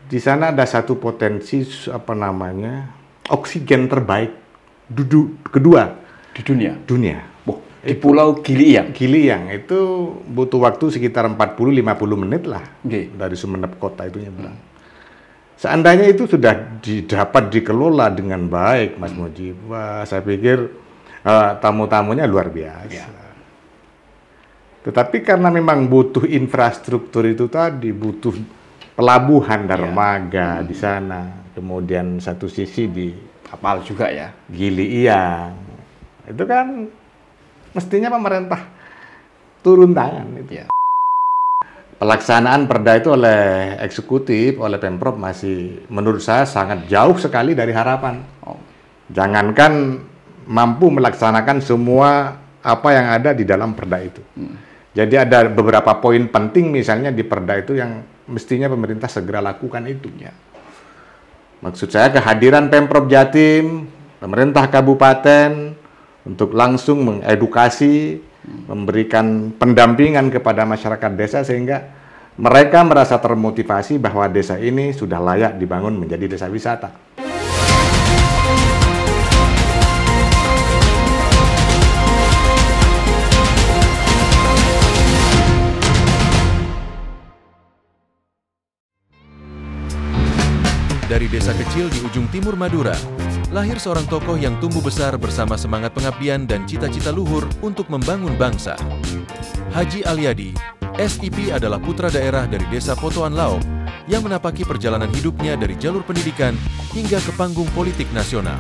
Di sana ada satu potensi apa namanya oksigen terbaik kedua Di dunia. dunia. Wah, di Pulau Gili Giliang itu butuh waktu sekitar 40-50 menit lah Nggih. dari Sumeneb kota itu nyebrang. Seandainya itu sudah dapat dikelola dengan baik, Mas Mujib, wah, saya pikir tamu-tamunya luar biasa. Ya. Tetapi karena memang butuh infrastruktur itu tadi, butuh pelabuhan dermaga di sana, kemudian satu sisi di Kapal juga ya. Gili Iyang, itu kan mestinya pemerintah turun tangan itu. Ya. Pelaksanaan perda itu oleh eksekutif, oleh Pemprov masih menurut saya sangat jauh sekali dari harapan. Oh. Jangankan mampu melaksanakan semua apa yang ada di dalam perda itu. Jadi ada beberapa poin penting misalnya di perda itu yang mestinya pemerintah segera lakukan itu. Ya. Maksud saya kehadiran Pemprov Jatim, pemerintah kabupaten untuk langsung mengedukasi, memberikan pendampingan kepada masyarakat desa sehingga mereka merasa termotivasi bahwa desa ini sudah layak dibangun menjadi desa wisata. Dari desa kecil di ujung timur Madura, lahir seorang tokoh yang tumbuh besar bersama semangat pengabdian dan cita-cita luhur untuk membangun bangsa. Haji Alyadi, SIP adalah putra daerah dari desa Potoan Laop yang menapaki perjalanan hidupnya dari jalur pendidikan hingga ke panggung politik nasional.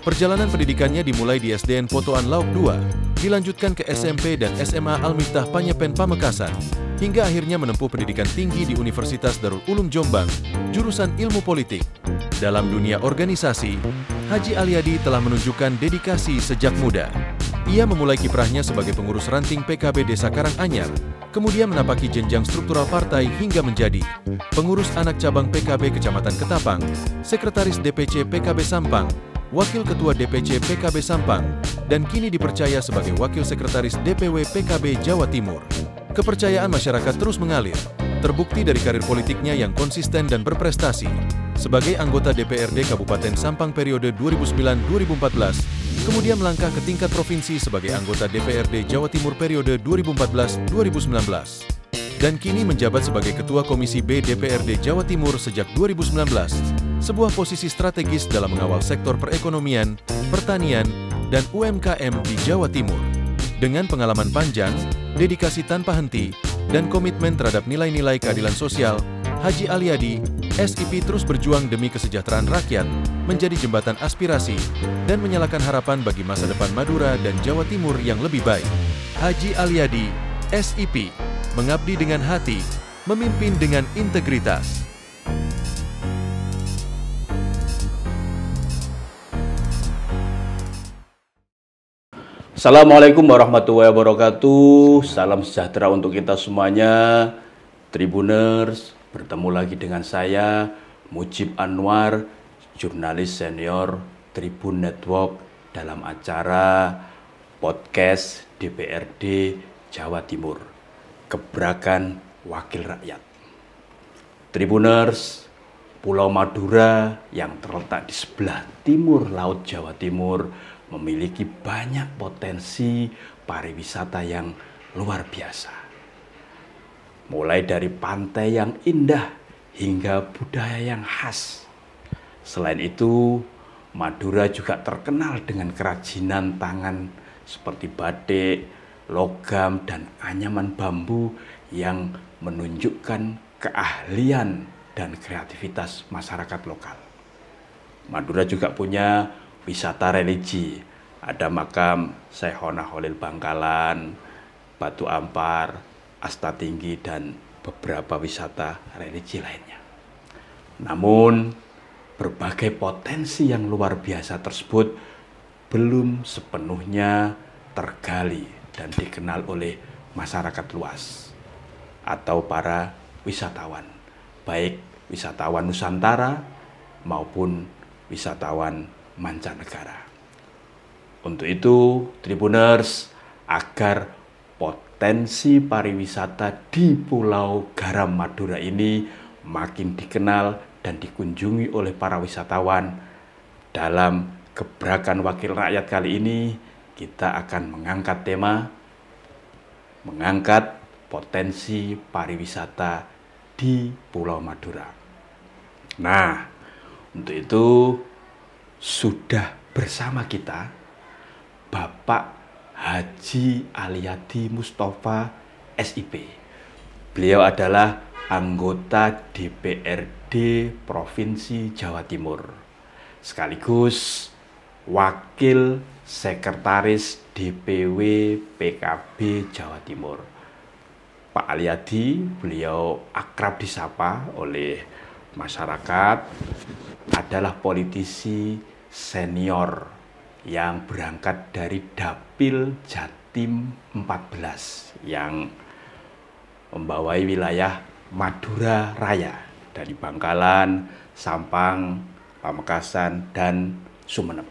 Perjalanan pendidikannya dimulai di SDN Potoan Laop II, dilanjutkan ke SMP dan SMA Al-Miftah Panyepen Pamekasan, hingga akhirnya menempuh pendidikan tinggi di Universitas Darul Ulum Jombang, jurusan Ilmu Politik. Dalam dunia organisasi, Haji Alyadi telah menunjukkan dedikasi sejak muda. Ia memulai kiprahnya sebagai pengurus ranting PKB Desa Karanganyar, kemudian menapaki jenjang struktural partai hingga menjadi pengurus anak cabang PKB Kecamatan Ketapang, sekretaris DPC PKB Sampang, wakil ketua DPC PKB Sampang, dan kini dipercaya sebagai wakil sekretaris DPW PKB Jawa Timur. Kepercayaan masyarakat terus mengalir, terbukti dari karir politiknya yang konsisten dan berprestasi. Sebagai anggota DPRD Kabupaten Sampang periode 2009-2014, kemudian melangkah ke tingkat provinsi sebagai anggota DPRD Jawa Timur periode 2014-2019. Dan kini menjabat sebagai Ketua Komisi B DPRD Jawa Timur sejak 2019, sebuah posisi strategis dalam mengawal sektor perekonomian, pertanian, dan UMKM di Jawa Timur. Dengan pengalaman panjang, dedikasi tanpa henti, dan komitmen terhadap nilai-nilai keadilan sosial, Haji Alyadi, SIP terus berjuang demi kesejahteraan rakyat, menjadi jembatan aspirasi, dan menyalakan harapan bagi masa depan Madura dan Jawa Timur yang lebih baik. Haji Alyadi, SIP, mengabdi dengan hati, memimpin dengan integritas. Assalamualaikum warahmatullahi wabarakatuh. Salam sejahtera untuk kita semuanya. Tribuners, bertemu lagi dengan saya Mujib Anwar, jurnalis senior Tribun Network dalam acara podcast DPRD Jawa Timur, Gebrakan Wakil Rakyat. Tribuners, Pulau Madura yang terletak di sebelah timur Laut Jawa Timur memiliki banyak potensi pariwisata yang luar biasa. Mulai dari pantai yang indah hingga budaya yang khas. Selain itu, Madura juga terkenal dengan kerajinan tangan seperti batik, logam, dan anyaman bambu yang menunjukkan keahlian dan kreativitas masyarakat lokal. Madura juga punya wisata religi, ada makam Syekhona Khalil Bangkalan, Batu Ampar, Asta Tinggi, dan beberapa wisata religi lainnya. Namun, berbagai potensi yang luar biasa tersebut belum sepenuhnya tergali dan dikenal oleh masyarakat luas atau para wisatawan, baik wisatawan Nusantara maupun wisatawan mancanegara. Untuk itu, Tribuners, agar potensi pariwisata di Pulau Garam Madura ini makin dikenal dan dikunjungi oleh para wisatawan. Dalam Gebrakan Wakil Rakyat kali ini, kita akan mengangkat tema mengangkat potensi pariwisata di Pulau Madura. Nah, untuk itu sudah bersama kita Bapak Haji Aliyadi Mustafa SIP. Beliau adalah anggota DPRD Provinsi Jawa Timur, sekaligus Wakil Sekretaris DPW PKB Jawa Timur. Pak Aliyadi, beliau akrab disapa oleh masyarakat, adalah politisi senior yang berangkat dari Dapil Jatim 14 yang membawai wilayah Madura Raya dari Bangkalan, Sampang, Pamekasan, dan Sumeneb.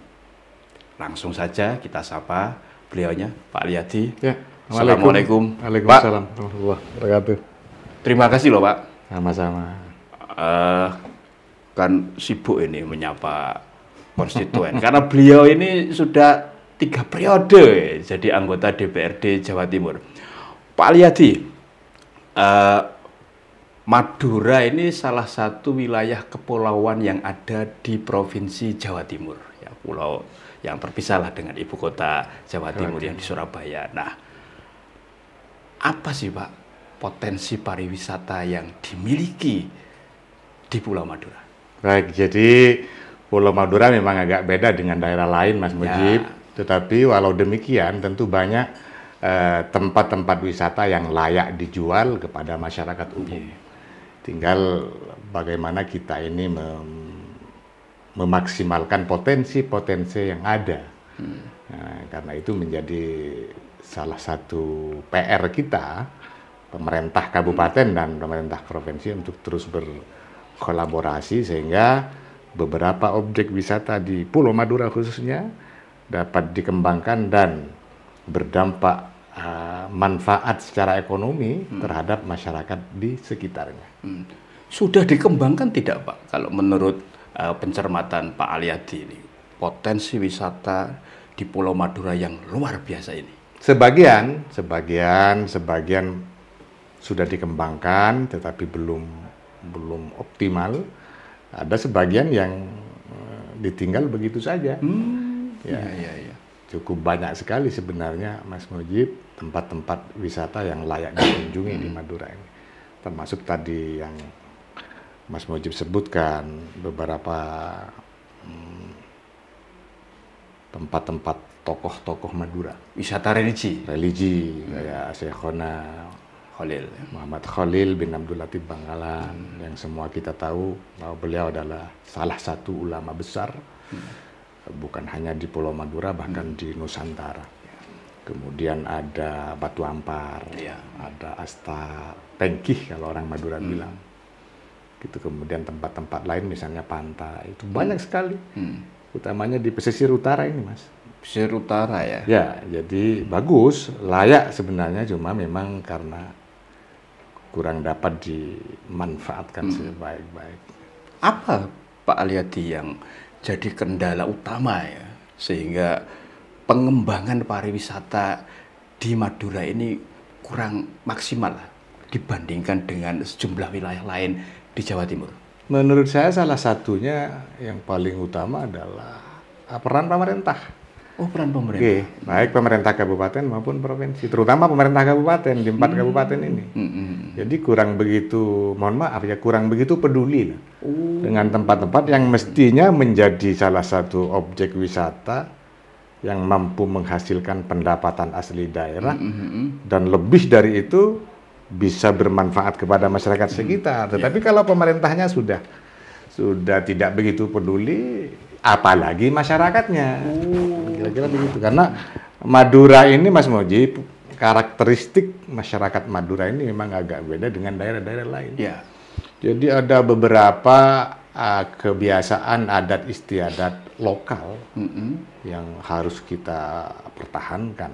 Langsung saja kita sapa beliaunya, Pak Aliyadi. Ya, Assalamualaikum. Waalaikumsalam warahmatullahi wabarakatuh. Terima kasih loh Pak. Sama-sama. Kan sibuk ini menyapa konstituen karena beliau ini sudah 3 periode jadi anggota DPRD Jawa Timur. Pak Aliyadi, Madura ini salah satu wilayah kepulauan yang ada di Provinsi Jawa Timur, ya, pulau yang terpisah lah dengan ibu kota Jawa Timur yang di Surabaya. Nah, apa sih Pak potensi pariwisata yang dimiliki di Pulau Madura? Baik, jadi Pulau Madura memang agak beda dengan daerah lain, Mas Mujib. Ya. Tetapi walau demikian, tentu banyak tempat-tempat wisata yang layak dijual kepada masyarakat umum. Tinggal bagaimana kita ini memaksimalkan potensi-potensi yang ada. Nah, karena itu menjadi salah satu PR kita, pemerintah kabupaten dan pemerintah provinsi, untuk terus berkolaborasi sehingga beberapa objek wisata di Pulau Madura khususnya dapat dikembangkan dan berdampak manfaat secara ekonomi terhadap masyarakat di sekitarnya. Sudah dikembangkan tidak Pak? Kalau menurut pencermatan Pak Aliyadi ini, potensi wisata di Pulau Madura yang luar biasa ini. Sebagian sudah dikembangkan, tetapi belum optimal. Ada sebagian yang ditinggal begitu saja. Ya. Cukup banyak sekali sebenarnya, Mas Mujib, tempat-tempat wisata yang layak dikunjungi di Madura ini. Termasuk tadi yang Mas Mujib sebutkan, beberapa tempat-tempat tokoh-tokoh Madura. Wisata religi Kayak Syekhona Khalil. Muhammad Khalil bin Abdul Latif Bangkalan, yang semua kita tahu bahwa beliau adalah salah satu ulama besar, bukan hanya di Pulau Madura, bahkan di Nusantara. Kemudian ada Batu Ampar, ada Asta Pengkih kalau orang Madura bilang. Gitu. Kemudian tempat-tempat lain misalnya pantai, itu banyak sekali. Utamanya di pesisir utara ini, Mas. Pesisir utara ya? Ya, jadi bagus, layak sebenarnya, cuma memang karena kurang dapat dimanfaatkan sebaik-baik. Apa Pak Aliyadi yang jadi kendala utama ya, sehingga pengembangan pariwisata di Madura ini kurang maksimal dibandingkan dengan sejumlah wilayah lain di Jawa Timur? Menurut saya salah satunya yang paling utama adalah peran pemerintah. Oh, peran pemerintah. Baik pemerintah kabupaten maupun provinsi, terutama pemerintah kabupaten di 4 kabupaten ini. Jadi kurang begitu, mohon maaf ya, kurang begitu peduli dengan tempat-tempat yang mestinya menjadi salah satu objek wisata yang mampu menghasilkan pendapatan asli daerah, dan lebih dari itu bisa bermanfaat kepada masyarakat sekitar. Tetapi kalau pemerintahnya sudah tidak begitu peduli, apalagi masyarakatnya. Kira-kira begitu. Karena Madura ini, Mas Mujib, karakteristik masyarakat Madura ini memang agak beda dengan daerah-daerah lain. Ya. Jadi ada beberapa kebiasaan adat istiadat lokal yang harus kita pertahankan,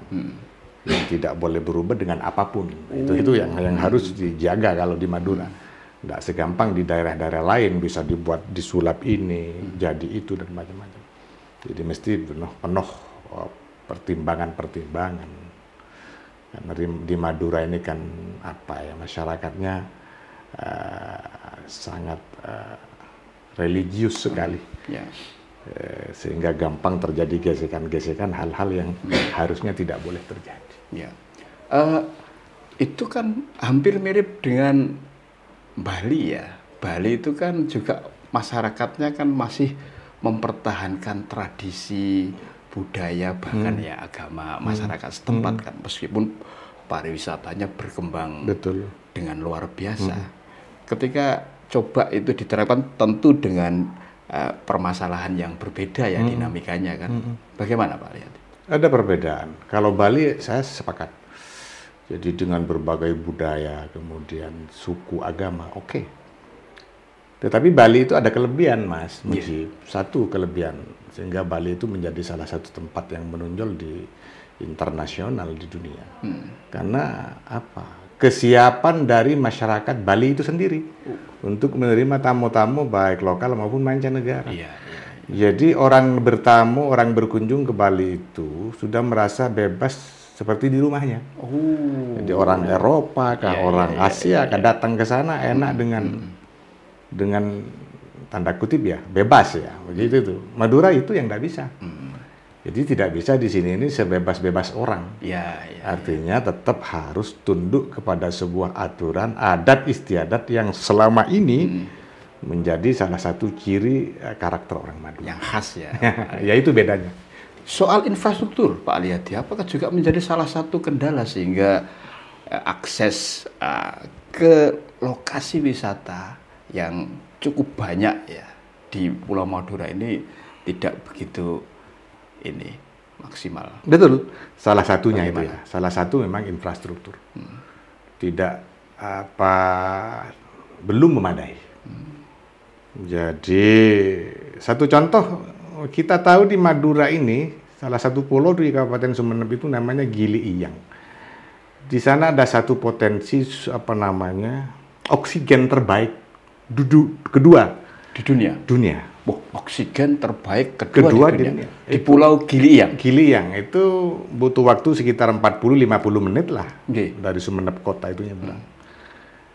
yang tidak boleh berubah dengan apapun. Itu yang harus dijaga kalau di Madura. Nggak segampang di daerah-daerah lain bisa dibuat disulap ini, jadi itu dan macam-macam. Jadi mesti penuh pertimbangan-pertimbangan. Karena di Madura ini kan apa ya, masyarakatnya sangat religius sekali. Ya. Sehingga gampang terjadi gesekan-gesekan hal-hal yang harusnya tidak boleh terjadi. Ya. Itu kan hampir mirip dengan Bali ya. Bali itu kan juga masyarakatnya kan masih mempertahankan tradisi, budaya, bahkan ya agama masyarakat setempat kan, meskipun pariwisatanya berkembang Betul. dengan luar biasa. Ketika coba itu diterapkan tentu dengan permasalahan yang berbeda ya dinamikanya kan. Bagaimana Pak Aliyadi? Ada perbedaan. Kalau Bali saya sepakat. Jadi dengan berbagai budaya, kemudian suku, agama, oke. Tetapi Bali itu ada kelebihan, Mas Mujib. Satu kelebihan, sehingga Bali itu menjadi salah satu tempat yang menonjol di internasional di dunia. Karena apa? Kesiapan dari masyarakat Bali itu sendiri untuk menerima tamu-tamu baik lokal maupun mancanegara. Jadi orang bertamu, orang berkunjung ke Bali itu sudah merasa bebas seperti di rumahnya. Jadi orang Eropa, orang Asia, datang ke sana enak dengan tanda kutip ya, bebas ya, begitu tuh. Madura itu yang tidak bisa. Jadi tidak bisa di sini ini sebebas-bebas orang. Artinya tetap harus tunduk kepada sebuah aturan adat istiadat yang selama ini menjadi salah satu ciri karakter orang Madura. Yang khas ya. Ya itu bedanya. Soal infrastruktur, Pak Aliyadi, apakah juga menjadi salah satu kendala sehingga akses ke lokasi wisata yang cukup banyak ya di Pulau Madura ini tidak begitu maksimal? Betul, salah satunya Bagaimana? itu ya. Salah satu memang infrastruktur. Tidak belum memadai. Jadi satu contoh, kita tahu di Madura ini salah satu pulau di Kabupaten Sumeneb itu namanya Gili Iyang. Di sana ada satu potensi oksigen terbaik kedua Di dunia? dunia. Oksigen terbaik kedua di dunia. Di Itu Pulau Gili Iyang? Gili Iyang itu butuh waktu sekitar 40-50 menit lah dari Sumeneb kota itu nyebrang.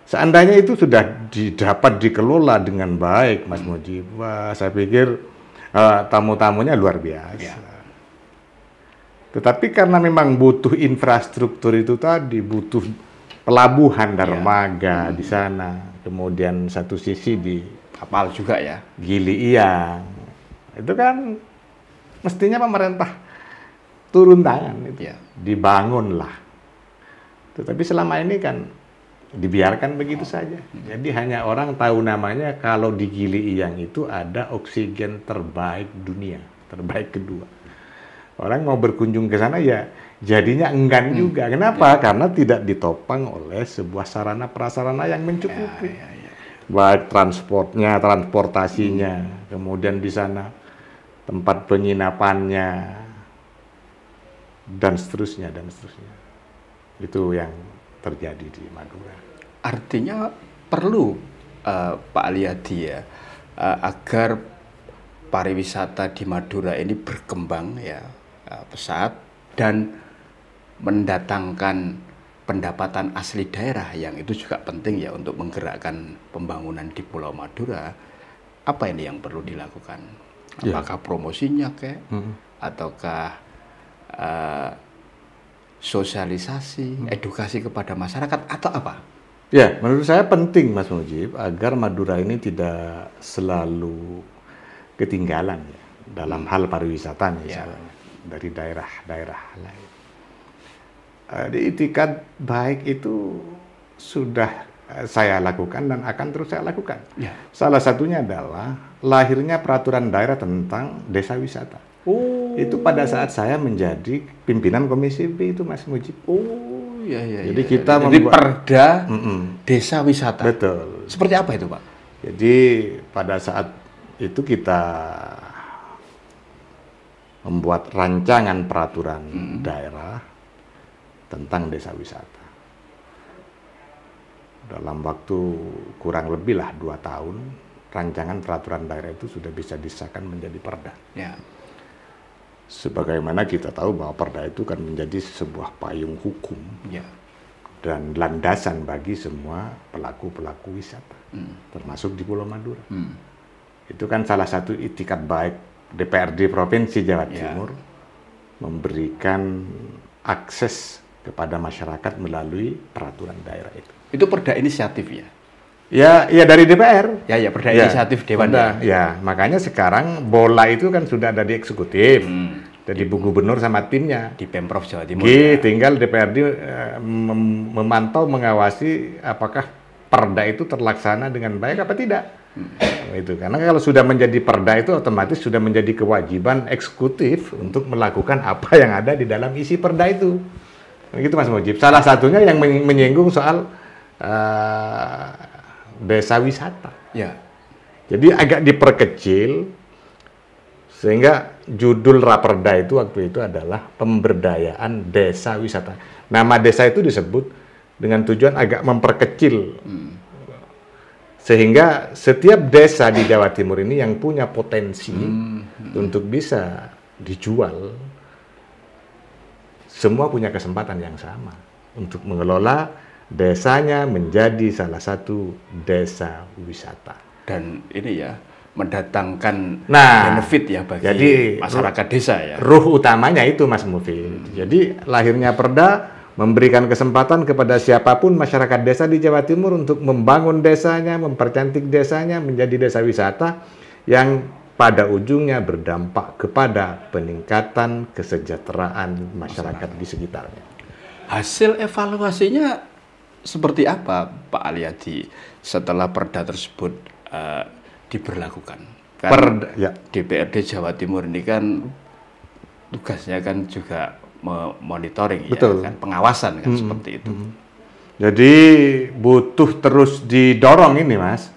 Seandainya itu sudah dapat dikelola dengan baik, Mas Mujib, wah, saya pikir tamu-tamunya luar biasa. Tetapi karena memang butuh infrastruktur itu tadi, butuh pelabuhan dermaga di sana, kemudian satu sisi di Kapal juga ya? Gili Iyang, itu kan mestinya pemerintah turun tangan, itu dibangunlah. Tetapi selama ini kan dibiarkan begitu saja. Jadi hanya orang tahu namanya kalau di Gili Iyang itu ada oksigen terbaik dunia, terbaik kedua. Orang mau berkunjung ke sana ya jadinya enggan juga. Kenapa? Karena tidak ditopang oleh sebuah sarana prasarana yang mencukupi. Baik transportnya, transportasinya, kemudian di sana tempat penginapannya, dan seterusnya, dan seterusnya. Itu yang terjadi di Madura. Artinya perlu Pak Aliyadi ya, agar pariwisata di Madura ini berkembang ya pesat dan mendatangkan pendapatan asli daerah yang itu juga penting ya untuk menggerakkan pembangunan di Pulau Madura. Apa ini yang perlu dilakukan? Apakah promosinya ataukah sosialisasi, edukasi kepada masyarakat atau apa? Ya, menurut saya penting Mas Mujib agar Madura ini tidak selalu ketinggalan ya, dalam hal pariwisata misalnya dari daerah-daerah lain. Di Itikad Baik itu sudah saya lakukan dan akan terus saya lakukan. Salah satunya adalah lahirnya peraturan daerah tentang desa wisata. Itu pada saat saya menjadi pimpinan Komisi B itu Mas Mujib. Jadi kita membuat perda desa wisata. Betul. Seperti apa itu, Pak? Jadi pada saat itu kita membuat rancangan peraturan daerah tentang desa wisata. dalam waktu kurang lebih lah 2 tahun, rancangan peraturan daerah itu sudah bisa disahkan menjadi perda. Ya. Sebagaimana kita tahu bahwa perda itu kan menjadi sebuah payung hukum Ya. dan landasan bagi semua pelaku-pelaku wisata, termasuk di Pulau Madura. Itu kan salah satu itikat baik DPRD Provinsi Jawa Timur, memberikan akses kepada masyarakat melalui peraturan daerah itu. Itu perda inisiatif ya? Ya dari DPR. Ya, perda inisiatif Dewan. Ya, makanya sekarang bola itu kan sudah ada di eksekutif, jadi Bu Gubernur sama timnya. Di Pemprov Jawa Timur. Tinggal DPRD memantau, mengawasi apakah perda itu terlaksana dengan baik apa tidak. Itu karena kalau sudah menjadi perda itu otomatis sudah menjadi kewajiban eksekutif untuk melakukan apa yang ada di dalam isi perda itu. Begitu Mas Mujib. Salah satunya yang menyinggung soal desa wisata. Ya. Jadi agak diperkecil sehingga judul raperda itu waktu itu adalah pemberdayaan desa wisata. Nama desa itu disebut dengan tujuan agak memperkecil. Sehingga setiap desa di Jawa Timur ini yang punya potensi untuk bisa dijual, semua punya kesempatan yang sama untuk mengelola desanya menjadi salah satu desa wisata. Dan ini ya, mendatangkan benefit ya bagi masyarakat desa ya. Ruh utamanya itu Mas Mufid. Jadi lahirnya perda memberikan kesempatan kepada siapapun masyarakat desa di Jawa Timur untuk membangun desanya, mempercantik desanya menjadi desa wisata yang pada ujungnya berdampak kepada peningkatan kesejahteraan masyarakat di sekitarnya. Hasil evaluasinya seperti apa Pak Aliyadi setelah perda tersebut diberlakukan? Kan DPRD Jawa Timur ini kan tugasnya kan juga monitoring, ya, kan pengawasan kan seperti itu. Jadi butuh terus didorong ini Mas.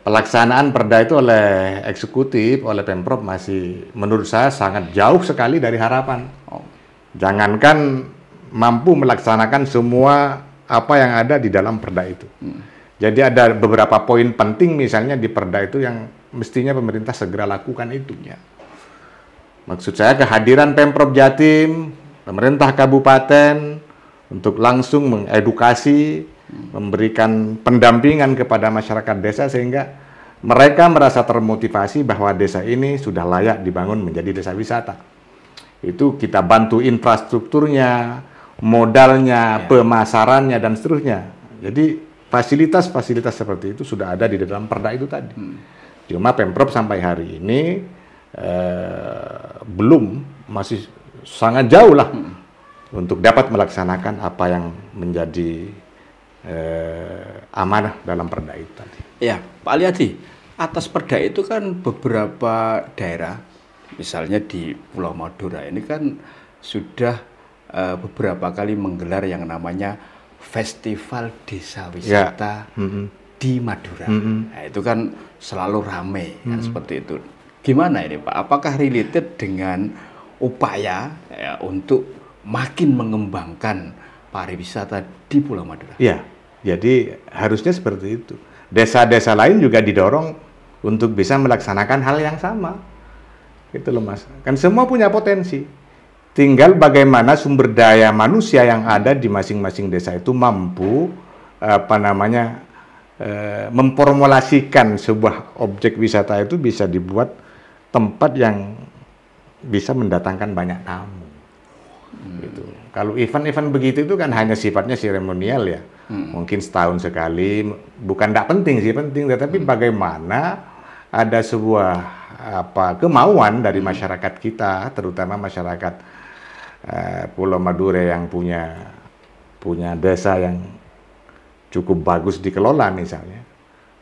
Pelaksanaan perda itu oleh eksekutif, oleh Pemprov masih menurut saya sangat jauh sekali dari harapan. Jangankan mampu melaksanakan semua apa yang ada di dalam perda itu. Jadi ada beberapa poin penting misalnya di perda itu yang mestinya pemerintah segera lakukan itu. Ya. Maksud saya kehadiran Pemprov Jatim, pemerintah kabupaten untuk langsung mengedukasi, memberikan pendampingan kepada masyarakat desa sehingga mereka merasa termotivasi bahwa desa ini sudah layak dibangun menjadi desa wisata. Itu kita bantu infrastrukturnya, modalnya, pemasarannya dan seterusnya. Jadi fasilitas-fasilitas seperti itu sudah ada di dalam perda itu tadi. Cuma Pemprov sampai hari ini masih sangat jauh lah untuk dapat melaksanakan apa yang menjadi amanah dalam perda itu tadi. Ya, Pak Aliyadi, atas perda itu kan beberapa daerah, misalnya di Pulau Madura ini kan sudah beberapa kali menggelar yang namanya Festival Desa Wisata di Madura. Nah, itu kan selalu ramai kan seperti itu. Gimana ini Pak? Apakah related dengan upaya untuk makin mengembangkan pariwisata di Pulau Madura? Ya, jadi harusnya seperti itu. Desa-desa lain juga didorong untuk bisa melaksanakan hal yang sama. Gitu loh Mas. Kan semua punya potensi. Tinggal bagaimana sumber daya manusia yang ada di masing-masing desa itu mampu memformulasikan sebuah objek wisata itu bisa dibuat tempat yang bisa mendatangkan banyak tamu. Gitu. Kalau event-event begitu itu kan hanya sifatnya seremonial ya. Mungkin setahun sekali, bukan tidak penting sih, penting, tetapi bagaimana ada sebuah kemauan dari masyarakat kita, terutama masyarakat Pulau Madura yang punya desa yang cukup bagus dikelola misalnya,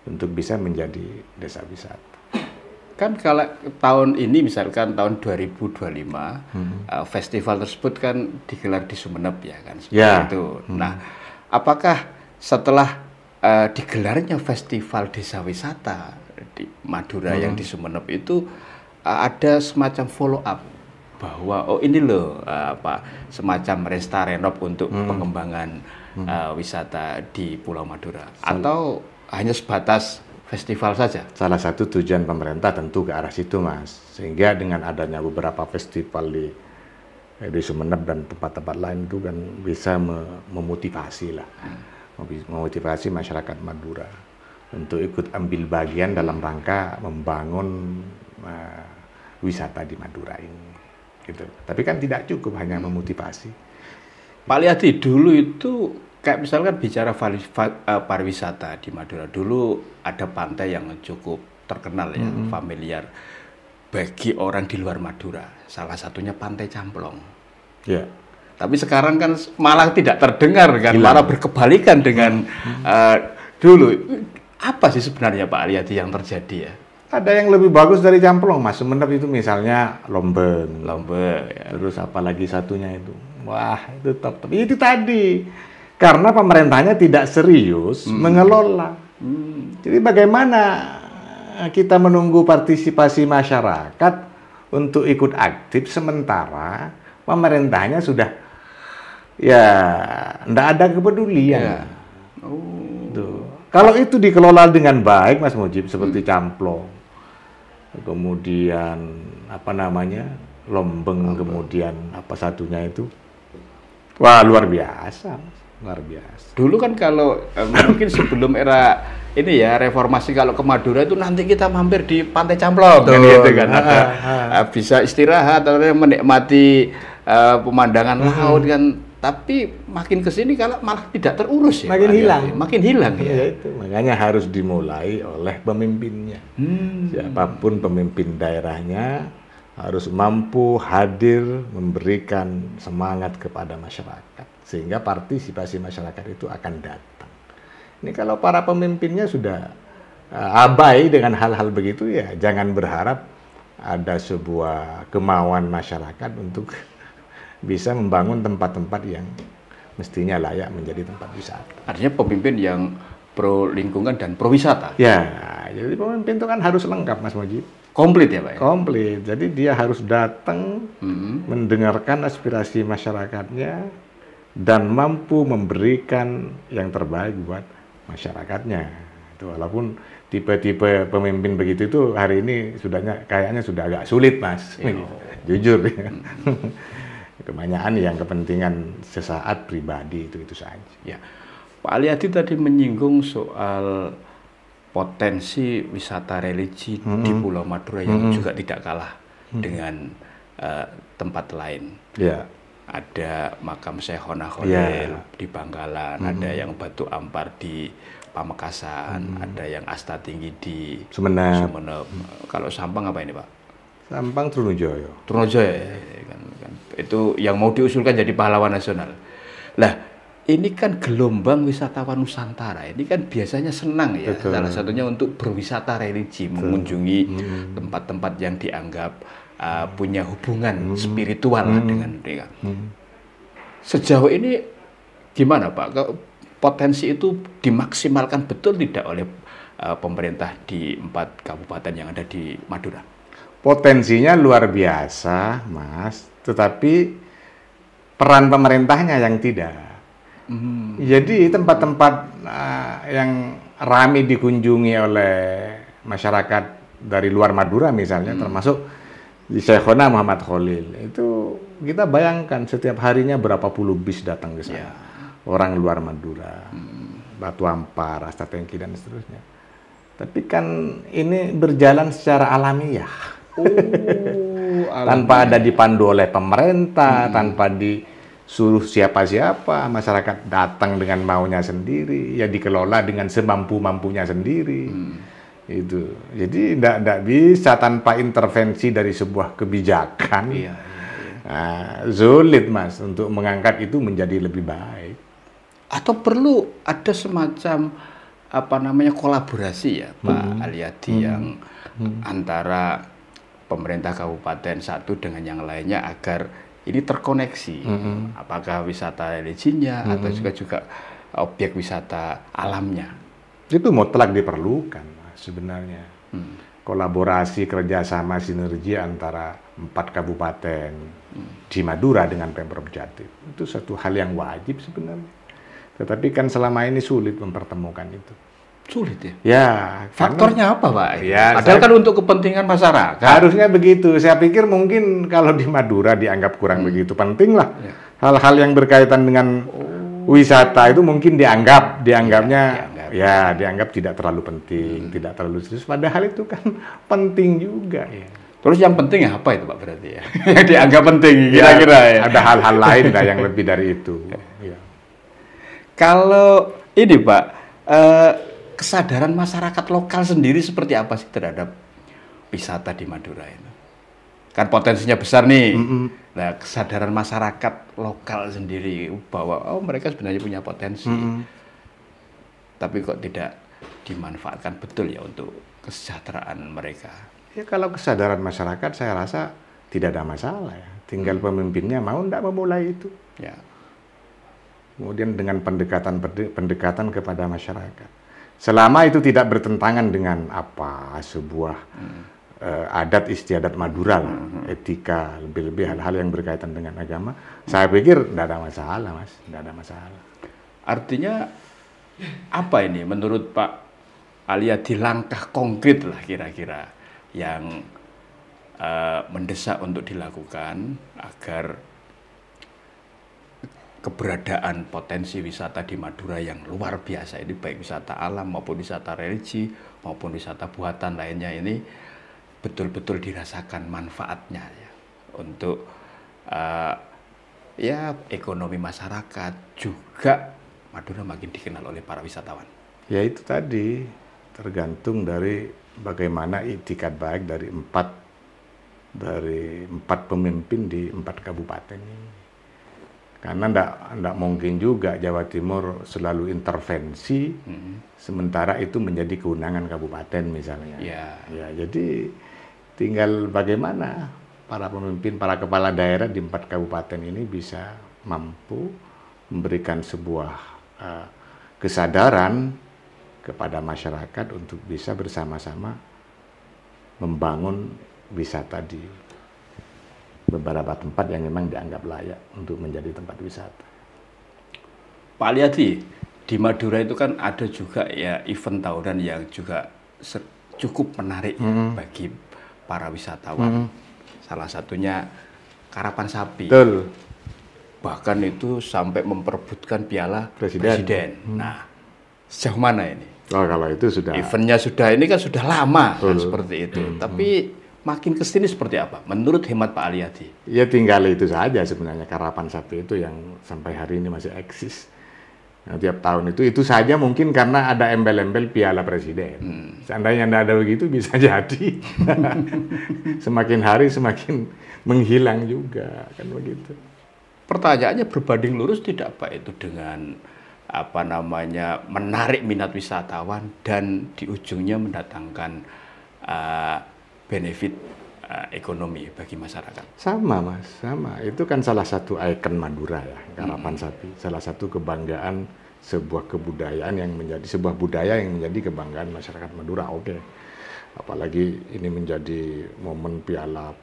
untuk bisa menjadi desa wisata. Kan kalau tahun ini misalkan tahun 2025 festival tersebut kan digelar di Sumeneb ya kan seperti itu. Nah, apakah setelah digelarnya festival desa wisata di Madura yang di Sumeneb itu ada semacam follow up bahwa ini loh semacam resta renov untuk pengembangan wisata di Pulau Madura? Atau hanya sebatas festival saja? Salah satu tujuan pemerintah tentu ke arah situ, Mas. Sehingga dengan adanya beberapa festival di Sumeneb dan tempat-tempat lain itu kan bisa memotivasi lah, memotivasi masyarakat Madura untuk ikut ambil bagian dalam rangka membangun wisata di Madura ini. Gitu. Tapi kan tidak cukup hanya memotivasi. Pak Aliyadi, dulu itu kayak misalkan bicara pariwisata di Madura, dulu ada pantai yang cukup terkenal ya, familiar bagi orang di luar Madura. Salah satunya Pantai Camplong. Ya. Tapi sekarang kan malah tidak terdengar kan, Hilang. malah berkebalikan dengan dulu. Apa sih sebenarnya Pak Aliyadi yang terjadi ya? Ada yang lebih bagus dari Camplong, Mas. Sumeneb itu misalnya Lombeng. Lombeng. Ya. Terus apalagi satunya itu. Wah, itu top. Itu tadi. Karena pemerintahnya tidak serius mengelola. Jadi bagaimana kita menunggu partisipasi masyarakat untuk ikut aktif sementara pemerintahnya sudah ya tidak ada kepedulian. Ya. Tuh. Kalau itu dikelola dengan baik, Mas Mujib, seperti Camplong, kemudian apa namanya Lombeng, kemudian apa satunya itu, wah luar biasa, luar biasa. Dulu kan kalau mungkin sebelum era ini ya reformasi, kalau ke Madura itu nanti kita mampir di Pantai Camplong kan gitu kan, bisa istirahat atau menikmati pemandangan laut kan. Tapi makin kesini kalau malah tidak terurus ya, Makin hilang. makin hilang ya. Ya itu makanya harus dimulai oleh pemimpinnya. Siapapun pemimpin daerahnya harus mampu hadir memberikan semangat kepada masyarakat sehingga partisipasi masyarakat itu akan datang. Ini kalau para pemimpinnya sudah abai dengan hal-hal begitu, ya jangan berharap ada sebuah kemauan masyarakat untuk bisa membangun tempat-tempat yang mestinya layak menjadi tempat wisata. Artinya pemimpin yang pro lingkungan dan pro wisata. Ya, jadi pemimpin itu kan harus lengkap, Mas Mujib. Komplit ya Pak? Komplit. Jadi dia harus datang, mendengarkan aspirasi masyarakatnya, dan mampu memberikan yang terbaik buat masyarakatnya. Itu walaupun tipe-tipe pemimpin begitu itu hari ini kayaknya sudah agak sulit, Mas. Jujur. Kebanyakan yang kepentingan sesaat pribadi itu saja. Ya, Pak Aliyadi tadi menyinggung soal potensi wisata religi di Pulau Madura yang juga tidak kalah dengan tempat lain. Ya. Ada makam Syekh Khona Khalil di Bangkalan, ada yang Batu Ampar di Pamekasan, ada yang Asta Tinggi di Sumeneb. Kalau Sampang apa ini Pak? Sampang Trunojoyo. Trunojoyo ya, kan. Itu yang mau diusulkan jadi pahlawan nasional. Lah, ini kan gelombang wisatawan Nusantara. Ini kan biasanya senang ya. Betul. Salah satunya untuk berwisata religi, mengunjungi tempat-tempat yang dianggap punya hubungan spiritual dengan mereka. Sejauh ini gimana Pak? Potensi itu dimaksimalkan betul tidak oleh pemerintah di 4 kabupaten yang ada di Madura? Potensinya luar biasa, Mas, tetapi peran pemerintahnya yang tidak. Jadi tempat-tempat yang ramai dikunjungi oleh masyarakat dari luar Madura misalnya, termasuk di Syekh Khona Muhammad Khalil, itu kita bayangkan setiap harinya berapa puluh bis datang ke sana. Orang luar Madura, Batu Ampar, Asta Tinggi dan seterusnya. Tapi kan ini berjalan secara alamiah. Tanpa ada dipandu oleh pemerintah, tanpa disuruh siapa-siapa, masyarakat datang dengan maunya sendiri, ya dikelola dengan semampu-mampunya sendiri. Itu. Jadi tidak bisa tanpa intervensi dari sebuah kebijakan. Sulit, Mas, untuk mengangkat itu menjadi lebih baik. Atau perlu ada semacam kolaborasi ya Pak Aliyadi yang antara pemerintah kabupaten satu dengan yang lainnya agar ini terkoneksi, apakah wisata religinya atau juga objek wisata alamnya. Itu mutlak diperlukan, Mas, sebenarnya. Kolaborasi, kerjasama, sinergi antara 4 kabupaten di Madura dengan Pemprov Jatim itu satu hal yang wajib sebenarnya. Tetapi kan selama ini sulit mempertemukan itu. Sulit ya? Ya, Faktornya apa, Pak? Ya, Padahal kan untuk kepentingan masyarakat. harusnya begitu. Saya pikir mungkin kalau di Madura dianggap kurang begitu penting lah. Ya. Hal-hal yang berkaitan dengan wisata itu mungkin dianggapnya dianggap tidak terlalu penting, tidak terlalu serius. Padahal itu kan penting juga. Ya. Terus yang penting apa itu, Pak, berarti ya? Yang dianggap penting kira-kira ya. Ada hal-hal lain dah yang lebih dari itu. Ya. Kalau ini, Pak, kesadaran masyarakat lokal sendiri seperti apa sih terhadap wisata di Madura itu? Kan potensinya besar nih. Nah, kesadaran masyarakat lokal sendiri bahwa mereka sebenarnya punya potensi. Tapi kok tidak dimanfaatkan betul ya untuk kesejahteraan mereka. Ya kalau kesadaran masyarakat saya rasa tidak ada masalah ya. Tinggal pemimpinnya mau tidak memulai itu. Ya. Kemudian dengan pendekatan kepada masyarakat. Selama itu tidak bertentangan dengan sebuah adat istiadat Madura lah, etika, lebih-lebih hal-hal yang berkaitan dengan agama, saya pikir tidak ada masalah, Mas, tidak ada masalah. Artinya apa ini menurut Pak Aliyadi langkah konkret lah kira-kira yang mendesak untuk dilakukan agar keberadaan potensi wisata di Madura yang luar biasa ini, baik wisata alam maupun wisata religi maupun wisata buatan lainnya ini betul-betul dirasakan manfaatnya ya untuk ekonomi masyarakat, juga Madura makin dikenal oleh para wisatawan. Ya itu tadi tergantung dari bagaimana itikat baik dari empat pemimpin di 4 kabupaten ini. Karena enggak mungkin juga Jawa Timur selalu intervensi, sementara itu menjadi kewenangan kabupaten misalnya. Ya, jadi tinggal bagaimana para pemimpin, para kepala daerah di 4 kabupaten ini bisa mampu memberikan sebuah kesadaran kepada masyarakat untuk bisa bersama-sama membangun wisata di beberapa tempat yang memang dianggap layak untuk menjadi tempat wisata. Pak Aliyadi, di Madura itu kan ada juga ya event tahunan yang juga cukup menarik bagi para wisatawan. Salah satunya karapan sapi. Betul. Bahkan itu sampai memperebutkan piala presiden. Nah, sejauh mana ini? Oh, kalau itu sudah. Eventnya ini kan sudah lama kan seperti itu. Tapi makin kesini seperti apa? Menurut hemat Pak Aliyadi? Ya tinggal itu saja sebenarnya, karapan sapi itu yang sampai hari ini masih eksis. Nah, tiap tahun itu saja mungkin karena ada embel-embel piala presiden. Seandainya tidak ada begitu bisa jadi. Semakin hari semakin menghilang juga, kan begitu. Pertanyaannya berbanding lurus tidak Pak itu dengan menarik minat wisatawan dan di ujungnya mendatangkan benefit ekonomi bagi masyarakat. Sama Mas, sama. Itu kan salah satu ikon Madura ya, karapan sapi. Salah satu kebanggaan sebuah kebudayaan yang menjadi sebuah budaya yang menjadi kebanggaan masyarakat Madura. Oke. Apalagi ini menjadi momen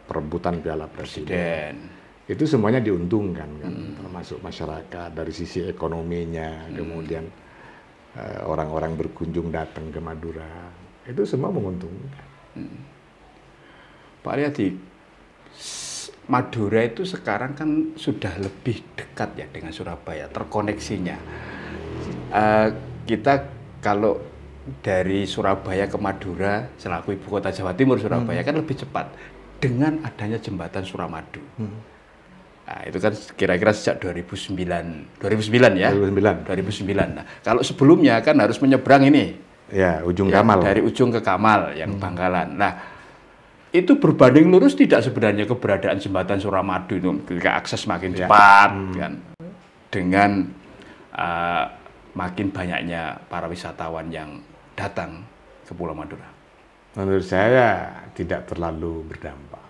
perebutan piala presiden. Itu semuanya diuntungkan kan, termasuk masyarakat dari sisi ekonominya, kemudian orang-orang berkunjung datang ke Madura. Itu semua menguntungkan. Pak Aliyadi, Madura itu sekarang kan sudah lebih dekat ya dengan Surabaya, terkoneksinya. Kita kalau dari Surabaya ke Madura selaku ibu kota Jawa Timur, Surabaya kan lebih cepat dengan adanya jembatan Suramadu. Nah, itu kan kira-kira sejak 2009 ya. 2009. Nah, kalau sebelumnya kan harus menyeberang ini. Ya, ujung Kamal. Dari ujung ke Kamal yang Bangkalan. Nah, itu berbanding lurus tidak sebenarnya keberadaan jembatan Suramadu itu ketika akses makin cepat kan, dengan makin banyaknya para wisatawan yang datang ke Pulau Madura. Menurut saya tidak terlalu berdampak.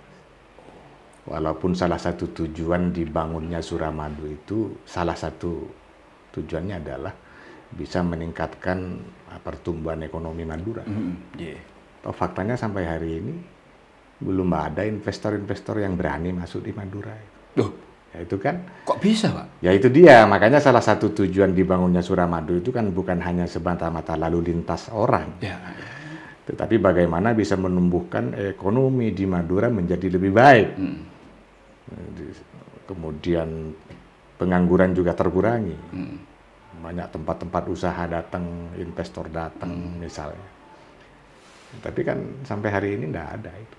Walaupun salah satu tujuan dibangunnya Suramadu itu, salah satu tujuannya adalah bisa meningkatkan pertumbuhan ekonomi Madura. Faktanya sampai hari ini belum ada investor-investor yang berani masuk di Madura. Ya, itu kan. Kok bisa, Pak? Ya itu dia, makanya salah satu tujuan dibangunnya Suramadu itu kan bukan hanya semata-mata lalu lintas orang. Ya. Tetapi bagaimana bisa menumbuhkan ekonomi di Madura menjadi lebih baik. Kemudian pengangguran juga terkurangi. Banyak tempat-tempat usaha datang, investor datang misalnya. Tapi kan sampai hari ini tidak ada itu.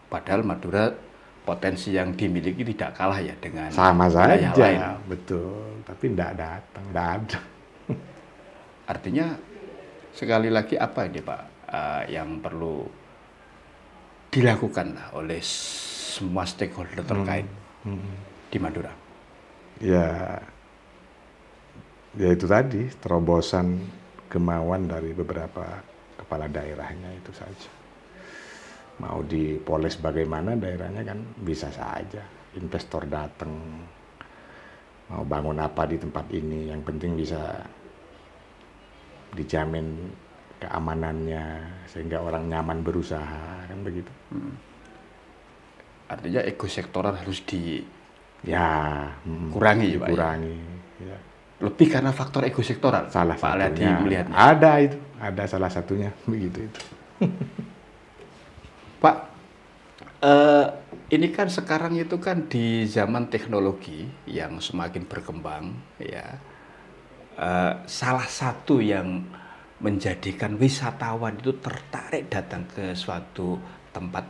Padahal Madura potensi yang dimiliki tidak kalah ya dengan sama wilayah saja, lain. Betul. Tapi tidak datang, tidak ada. Artinya sekali lagi apa ini Pak yang perlu dilakukan oleh semua stakeholder terkait di Madura? Ya itu tadi terobosan kemauan dari beberapa kepala daerahnya itu saja. Mau dipoles bagaimana daerahnya kan bisa saja. Investor datang, mau bangun apa di tempat ini, yang penting bisa dijamin keamanannya sehingga orang nyaman berusaha, kan begitu. Artinya ekosektoral harus dikurangi, Pak. Dikurangi. Ya. Lebih karena faktor ekosektoral. Salah Pak satunya. Melihatnya. Ada salah satunya begitu itu. Pak, ini kan sekarang itu kan di zaman teknologi yang semakin berkembang, ya. Salah satu yang menjadikan wisatawan itu tertarik datang ke suatu tempat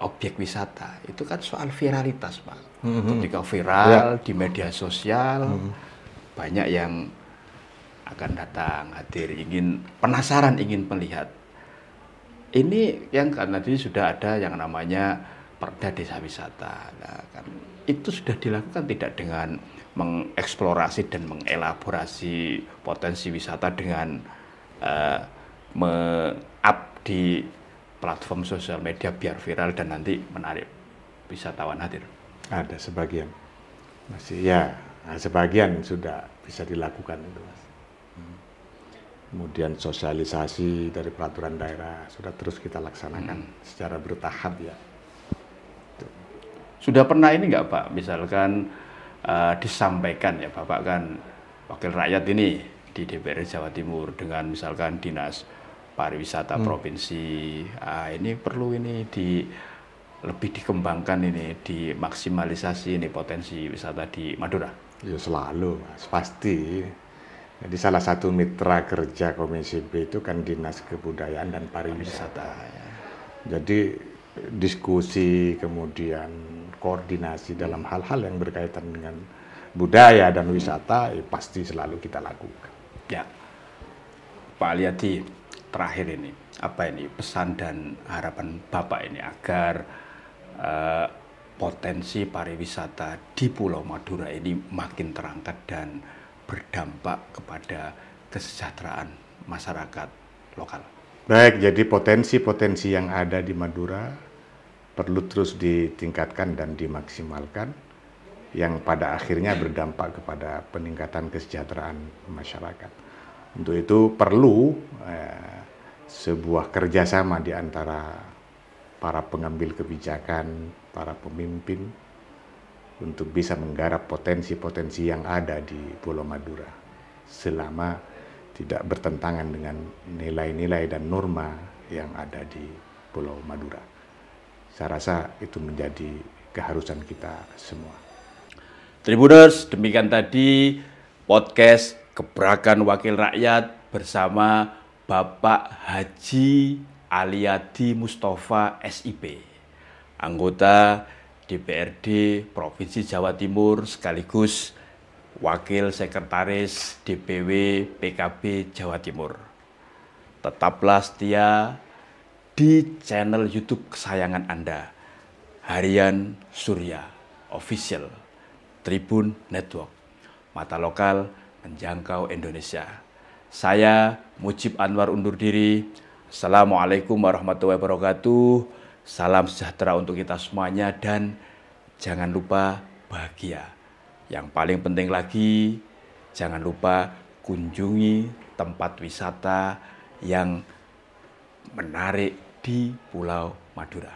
objek wisata itu kan soal viralitas, Pak. Ketika viral di media sosial, banyak yang akan datang, hadir, penasaran, ingin melihat. Ini yang karena tadi sudah ada yang namanya Perda Desa Wisata. Nah, kan itu sudah dilakukan tidak dengan mengeksplorasi dan mengelaborasi potensi wisata dengan me-up di platform sosial media biar viral dan nanti menarik wisatawan hadir. Ada sebagian masih sebagian sudah bisa dilakukan itu, Mas. Kemudian sosialisasi dari peraturan daerah sudah terus kita laksanakan secara bertahap ya. Sudah pernah ini nggak Pak, misalkan disampaikan ya Bapak kan wakil rakyat ini di DPR Jawa Timur dengan misalkan Dinas Pariwisata Provinsi, ini perlu ini lebih dikembangkan ini, dimaksimalisasi ini potensi wisata di Madura. Ya selalu, Mas, pasti. Jadi salah satu mitra kerja Komisi B itu kan Dinas Kebudayaan dan Pariwisata. Jadi diskusi kemudian koordinasi dalam hal-hal yang berkaitan dengan budaya dan wisata pasti selalu kita lakukan. Ya, Pak Aliyadi, terakhir ini apa ini pesan dan harapan Bapak ini agar potensi pariwisata di Pulau Madura ini makin terangkat dan berdampak kepada kesejahteraan masyarakat lokal. Baik, jadi potensi-potensi yang ada di Madura perlu terus ditingkatkan dan dimaksimalkan, yang pada akhirnya berdampak kepada peningkatan kesejahteraan masyarakat. Untuk itu perlu sebuah kerjasama di antara para pengambil kebijakan, para pemimpin, untuk bisa menggarap potensi-potensi yang ada di Pulau Madura selama tidak bertentangan dengan nilai-nilai dan norma yang ada di Pulau Madura. Saya rasa itu menjadi keharusan kita semua. Tribuners, demikian tadi podcast Gebrakan Wakil Rakyat bersama Bapak Haji Aliyadi Mustafa SIP, anggota DPRD Provinsi Jawa Timur sekaligus Wakil Sekretaris DPW PKB Jawa Timur. Tetaplah setia di channel YouTube kesayangan Anda, Harian Surya Official, Tribun Network, mata lokal menjangkau Indonesia. Saya Mujib Anwar undur diri. Assalamualaikum warahmatullahi wabarakatuh. Salam sejahtera untuk kita semuanya dan jangan lupa bahagia. Yang paling penting lagi, jangan lupa kunjungi tempat wisata yang menarik di Pulau Madura.